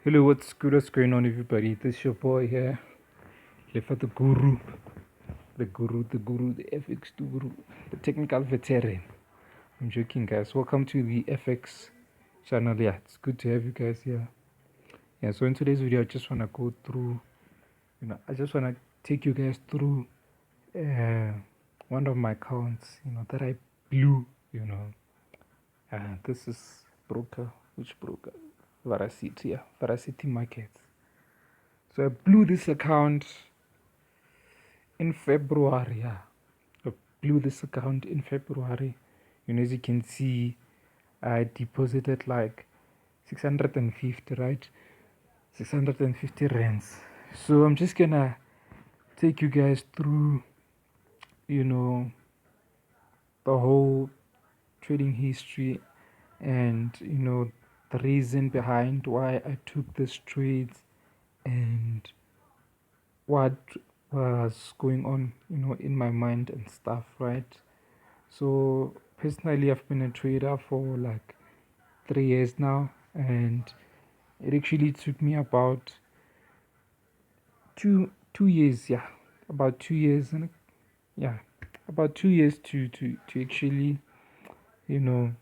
Hello, what's good? What's going on, everybody? This is your boy here, Lefa the FX guru, the technical veteran. I'm joking, guys. Welcome to the FX channel. Yeah, it's good to have you guys here. Yeah, so in today's video, I just want to go through, I just want to take you guys through one of my accounts, that I blew, this is broker, which broker? Veracity, yeah, Veracity Markets. So I blew this account in February. Yeah, I blew this account in February. As you can see, I deposited like 650, right? 650 rands. So I'm just gonna take you guys through, you know, the whole trading history and the reason behind why I took this trades and what was going on, in my mind and stuff, right? So personally, I've been a trader for like 3 years now, and it actually took me about two years, yeah, about 2 years, and yeah, about 2 years to actually, you know,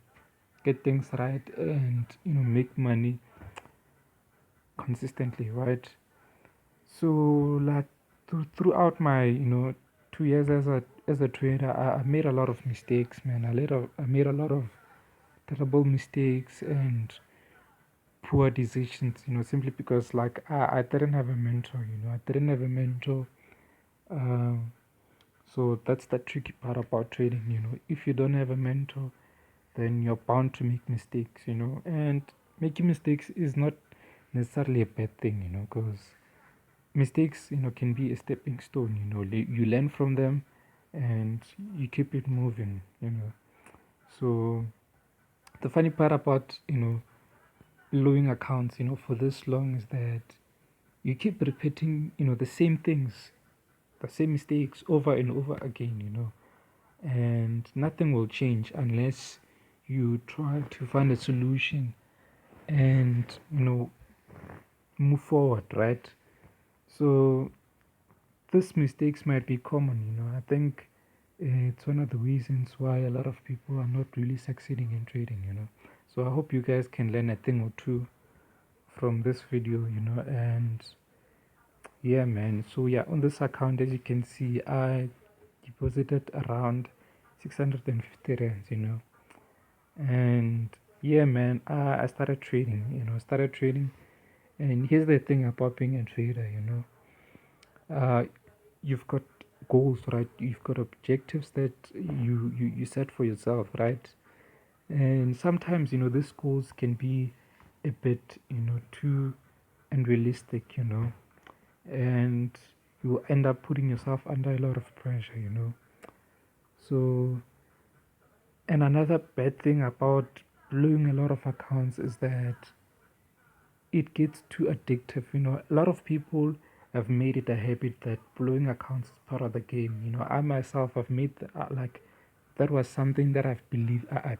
get things right and make money consistently, right? So like throughout my 2 years as a trader, I made a lot of mistakes, man. I made a lot of terrible mistakes and poor decisions, simply because like I didn't have a mentor, I didn't have a mentor. Um, so that's the tricky part about trading, if you don't have a mentor, then you're bound to make mistakes, and making mistakes is not necessarily a bad thing, because mistakes, can be a stepping stone, you learn from them and you keep it moving. So the funny part about, blowing accounts, for this long is that you keep repeating, the same things, the same mistakes over and over again, and nothing will change unless you try to find a solution and, move forward, right? So these mistakes might be common, I think it's one of the reasons why a lot of people are not really succeeding in trading, So I hope you guys can learn a thing or two from this video, and yeah, man. So yeah, on this account, as you can see, I deposited around 650 rands, and yeah, man, I started trading, started trading. And here's the thing about being a trader, uh, you've got goals, right? You've got objectives that you set for yourself, right? And sometimes, these goals can be a bit, too unrealistic, and you end up putting yourself under a lot of pressure, So, and another bad thing about blowing a lot of accounts is that it gets too addictive. A lot of people have made it a habit that blowing accounts is part of the game. I myself have made like that was something that I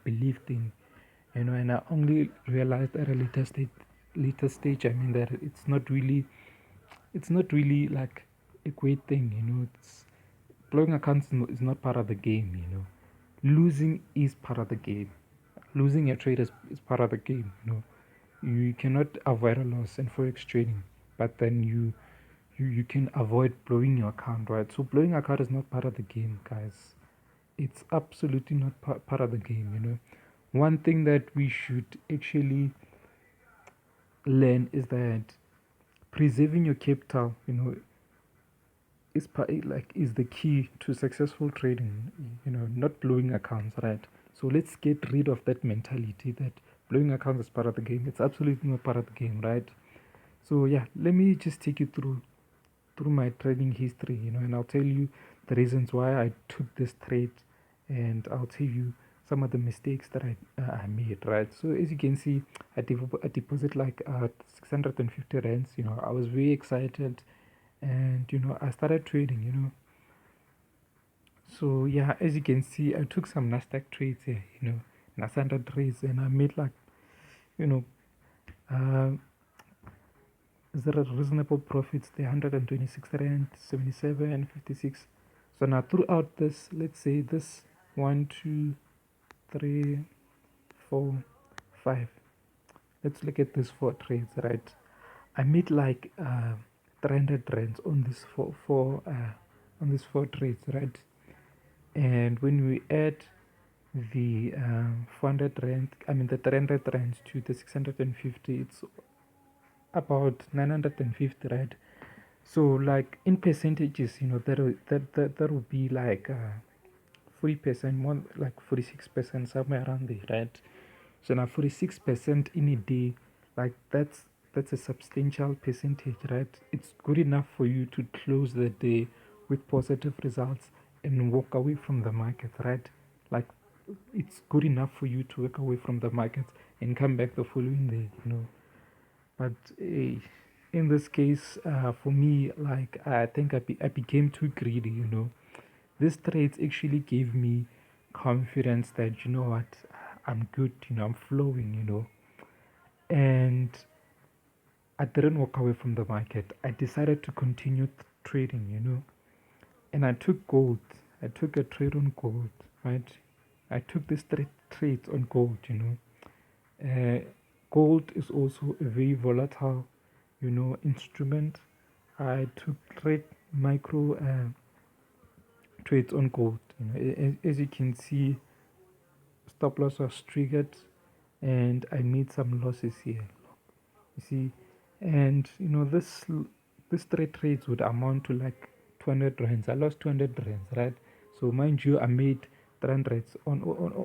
believed in. And I only realized at a later stage. I mean that it's not really like a great thing. It's blowing accounts is not part of the game. Losing is part of the game. Losing a trade is part of the game. You cannot avoid a loss in forex trading, but then you can avoid blowing your account, right? So blowing account is not part of the game, guys. It's absolutely not part of the game. One thing that we should actually learn is that preserving your capital, is the key to successful trading. Not blowing accounts, right? So let's get rid of that mentality that blowing accounts is part of the game. It's absolutely not part of the game, right? So yeah, let me just take you through my trading history, and I'll tell you the reasons why I took this trade, and I'll tell you some of the mistakes that I made, right? So as you can see, I deposit like 650 rands. I was very excited, and I started trading. So yeah, as you can see, I took some Nasdaq trades here, Nasdaq trades, and I made like you know. Uh, is there a reasonable profits there? 126 rand, 77, 56. So now throughout this, let's say this 1, 2, 3, 4, 5. Let's look at these 4 trades, right? I made like 300 rands on this on these 4 trades, right? And when we add the 400 rand, I mean the 300 rands to the 650, it's about 950, right? So like in percentages, that will be like 40%, more like 46%, somewhere around there, right? So now 46% in a day, like that's a substantial percentage, right? It's good enough for you to close the day with positive results and walk away from the market, right? Like it's good enough for you to walk away from the market and come back the following day. But in this case, for me, like I think I became too greedy. This trades actually gave me confidence that you know what, I'm good, I'm flowing. And I didn't walk away from the market. I decided to continue trading. And I took gold. I took a trade on gold, right? I took this trades on gold. Uh, Gold is also a very volatile, instrument. I took micro trades on gold. As you can see, stop loss was triggered, and I made some losses here. You see, and this trades would amount to like 200 rands. I lost 200 rands, right? So mind you, I made 300 on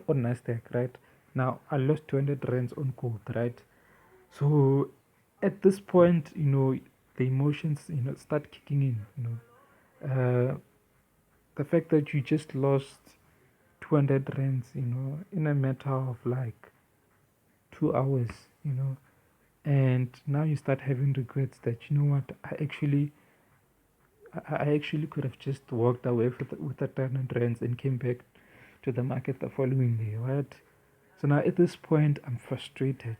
Nasdaq, right? Now I lost 200 rands on gold, right? So at this point, the emotions, start kicking in. The fact that you just lost 200 rands, in a matter of like 2 hours, and now you start having regrets that you know what, I actually could have just walked away with the 200 rands and came back to the market the following day, right? So now at this point, I'm frustrated,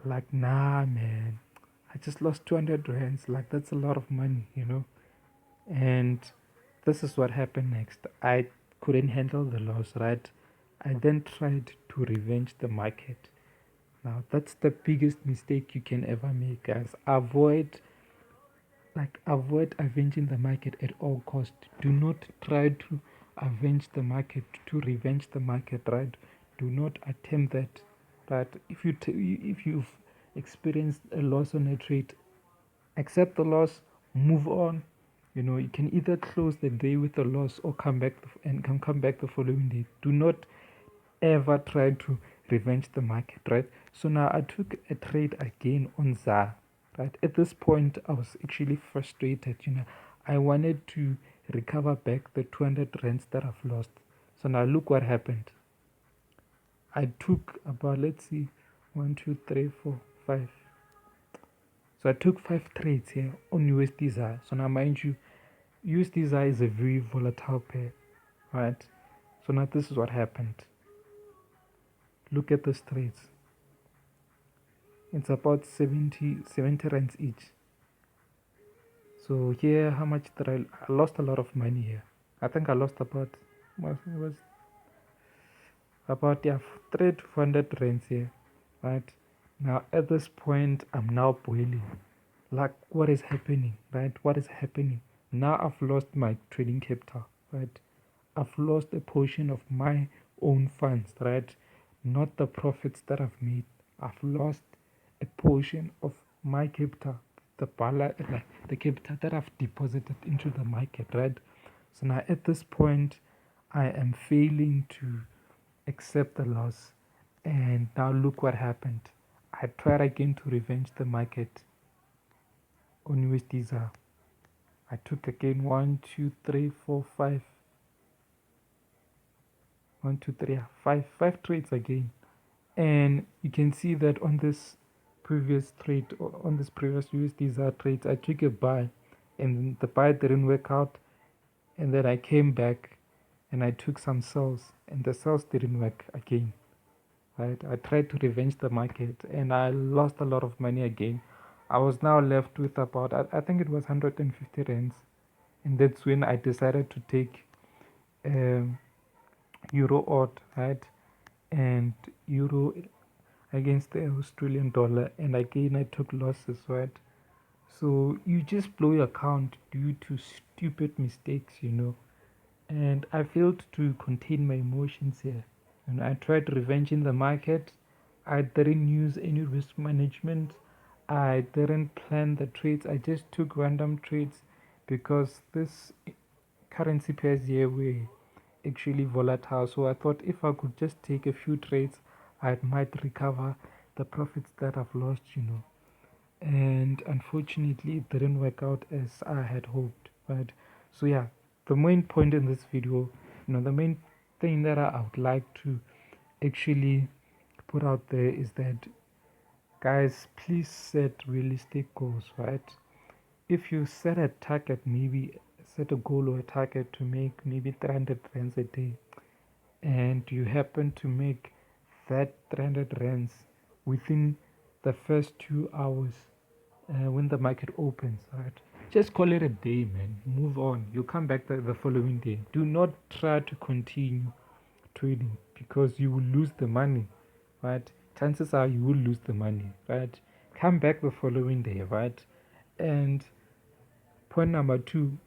like, nah, man, I just lost 200 rands. Like, that's a lot of money. And this is what happened next. I couldn't handle the loss, right? I then tried to revenge the market. Now, that's the biggest mistake you can ever make, guys. Avoid avenging the market at all cost. Do not try to avenge the market, to revenge the market, right? Do not attempt that, right? If you've experienced a loss on a trade, accept the loss, move on. You can either close the day with a loss or come back and come back the following day. Do not ever try to revenge the market, right? So now I took a trade again on ZAR, right? At this point, I was actually frustrated. I wanted to recover back the 200 rands that I've lost. So now look what happened. I took about, let's see, 1, 2, 3, 4, 5. So I took 5 trades here on USD ZAR. So now mind you, USD ZAR is a very volatile pair, right? So now this is what happened. Look at these trades. It's about 70 rands each. So here, how much did I lost a lot of money here. I think I lost about, yeah, 3 to 400 rands here, right? Now at this point, I'm now boiling. Like, what is happening, right? What is happening? Now I've lost my trading capital, right? I've lost a portion of my own funds, right? Not the profits that I've made. I've lost a portion of my capital, the capital that I've deposited into the market, right? So now at this point, I am failing to accept the loss. And now look what happened. I tried again to revenge the market on USD ZAR. I took again 1, 2, 3, 4, 5. 1, 2, 3, 5 trades again. And you can see that on this previous trade, on this previous USD ZAR trades, I took a buy and the buy didn't work out. And then I came back and I took some sells and the sells didn't work again. Right? I tried to revenge the market and I lost a lot of money again I was now left with about, I think it was 150 rands. And that's when I decided to take um, euro odd, right? And euro against the Australian dollar. And again, I took losses, right? So you just blow your account due to stupid mistakes, And I failed to contain my emotions here. And I tried revenging the market. I didn't use any risk management. I didn't plan the trades. I just took random trades because this currency pairs here were actually volatile. So I thought if I could just take a few trades, I might recover the profits that I've lost. And unfortunately it didn't work out as I had hoped. Right. So yeah, the main point in this video, the main thing that I would like to actually put out there is that, guys, please set realistic goals, right? If you set a target, maybe set a goal or a target to make maybe 300 rands a day, and you happen to make that 300 rands within the first 2 hours, when the market opens, right? Just call it a day, man. Move on. You come back the following day. Do not try to continue trading because you will lose the money, right? Chances are you will lose the money, right? Come back the following day, right? And point number two,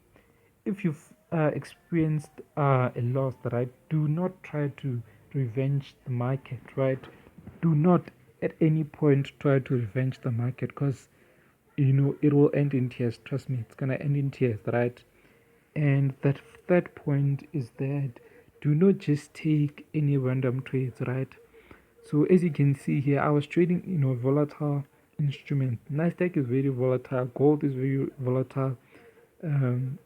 if you've experienced a loss, right, do not try to revenge the market, right? Do not at any point try to revenge the market because it will end in tears. Trust me, it's gonna end in tears, right? And that third point is that do not just take any random trades, right? So as you can see here, I was trading volatile instrument. Nasdaq is very volatile, gold is very volatile, um,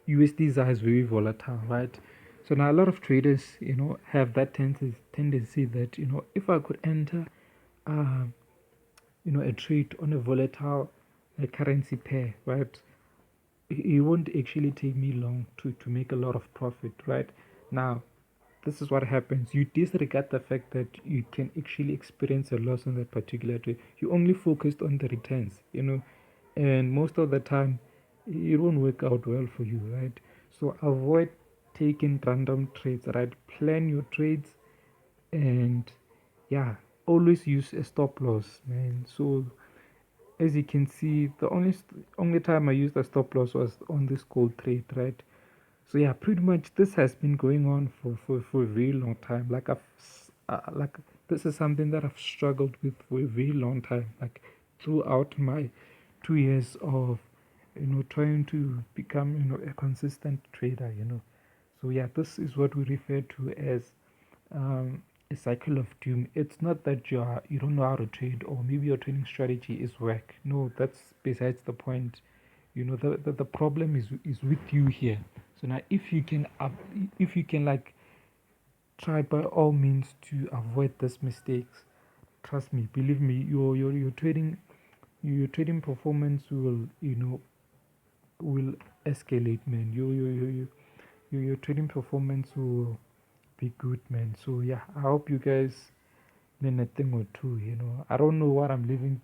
USD is very volatile, right? So now a lot of traders, have that tendency that if I could enter, uh, a trade on a volatile currency pair, right? It won't actually take me long to make a lot of profit, right? Now, this is what happens. You disregard the fact that you can actually experience a loss on that particular trade. You only focused on the returns, and most of the time it won't work out well for you, right? So avoid taking random trades, right? Plan your trades, and yeah, always use a stop loss, man. So as you can see, the only time I used a stop loss was on this gold trade, right? So yeah, pretty much this has been going on for a very long time. Like this is something that I've struggled with for a very long time. Like throughout my 2 years of trying to become a consistent trader. So yeah, this is what we refer to as um, a cycle of doom. It's not that you don't know how to trade or maybe your trading strategy is whack. No, that's besides the point. The problem is with you here. So now if you can like try by all means to avoid these mistakes, trust me, believe me, your trading performance will escalate, man. Your trading performance will be good, man. So yeah, I hope you guys learn a thing or two. I don't know what I'm leaving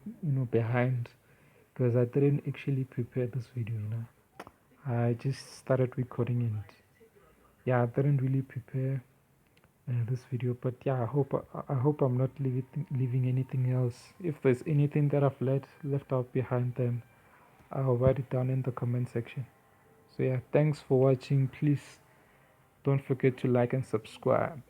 behind because I didn't actually prepare this video. I just started recording it. Yeah, I didn't really prepare this video, but yeah, I hope I'm not leaving anything else. If there's anything that I've left out behind, then I'll write it down in the comment section. So yeah, thanks for watching. Please don't forget to like and subscribe.